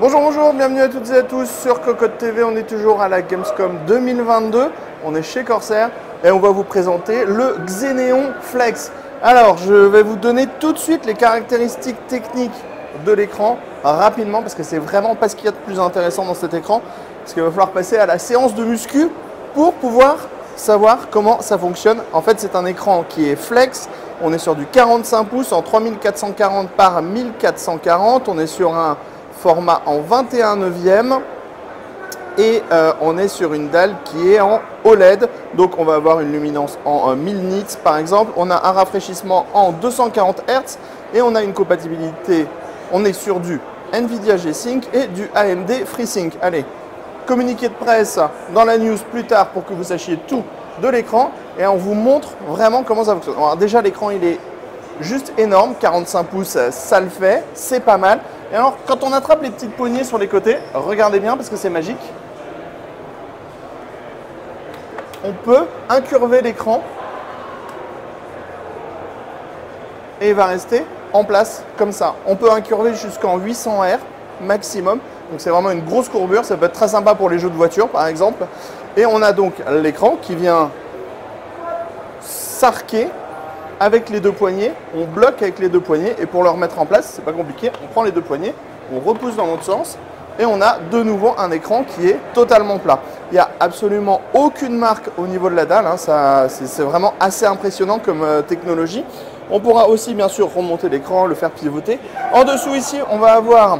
Bonjour, bonjour, bienvenue à toutes et à tous sur Cocotte TV. On est toujours à la Gamescom 2022. On est chez Corsair et on va vous présenter le Xeneon Flex. Alors, je vais vous donner tout de suite les caractéristiques techniques de l'écran rapidement parce que c'est vraiment pas ce qu'il y a de plus intéressant dans cet écran. Parce qu'il va falloir passer à la séance de muscu pour pouvoir savoir comment ça fonctionne. En fait, c'est un écran qui est flex. On est sur du 45 pouces en 3440 par 1440. On est sur un format en 21/9 et on est sur une dalle qui est en OLED. Donc on va avoir une luminance en 1000 nits par exemple. On a un rafraîchissement en 240 Hz et on a une compatibilité. On est sur du Nvidia G-Sync et du AMD FreeSync. Allez, communiqué de presse dans la news plus tard pour que vous sachiez tout de l'écran et on vous montre vraiment comment ça fonctionne. Alors déjà l'écran il est juste énorme, 45 pouces ça le fait, c'est pas mal. Et alors quand on attrape les petites poignées sur les côtés, regardez bien parce que c'est magique. On peut incurver l'écran et il va rester en place comme ça. On peut incurver jusqu'en 800 R maximum. Donc c'est vraiment une grosse courbure, ça peut être très sympa pour les jeux de voiture par exemple. Et on a donc l'écran qui vient s'arquer avec les deux poignets, on bloque avec les deux poignets et pour le remettre en place, c'est pas compliqué, on prend les deux poignets, on repousse dans l'autre sens et on a de nouveau un écran qui est totalement plat. Il n'y a absolument aucune marque au niveau de la dalle, hein, c'est vraiment assez impressionnant comme technologie. On pourra aussi bien sûr remonter l'écran, le faire pivoter. En dessous ici, on va avoir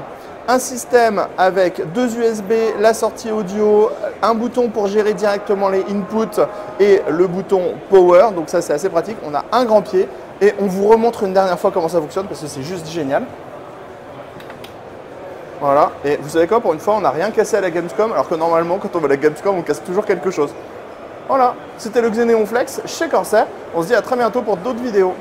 un système avec deux USB, la sortie audio, un bouton pour gérer directement les inputs et le bouton Power. Donc ça c'est assez pratique. On a un grand pied et on vous remontre une dernière fois comment ça fonctionne parce que c'est juste génial. Voilà. Et vous savez quoi, pour une fois on n'a rien cassé à la Gamescom alors que normalement quand on va à la Gamescom on casse toujours quelque chose. Voilà, c'était le Xeneon Flex chez Corsair. On se dit à très bientôt pour d'autres vidéos.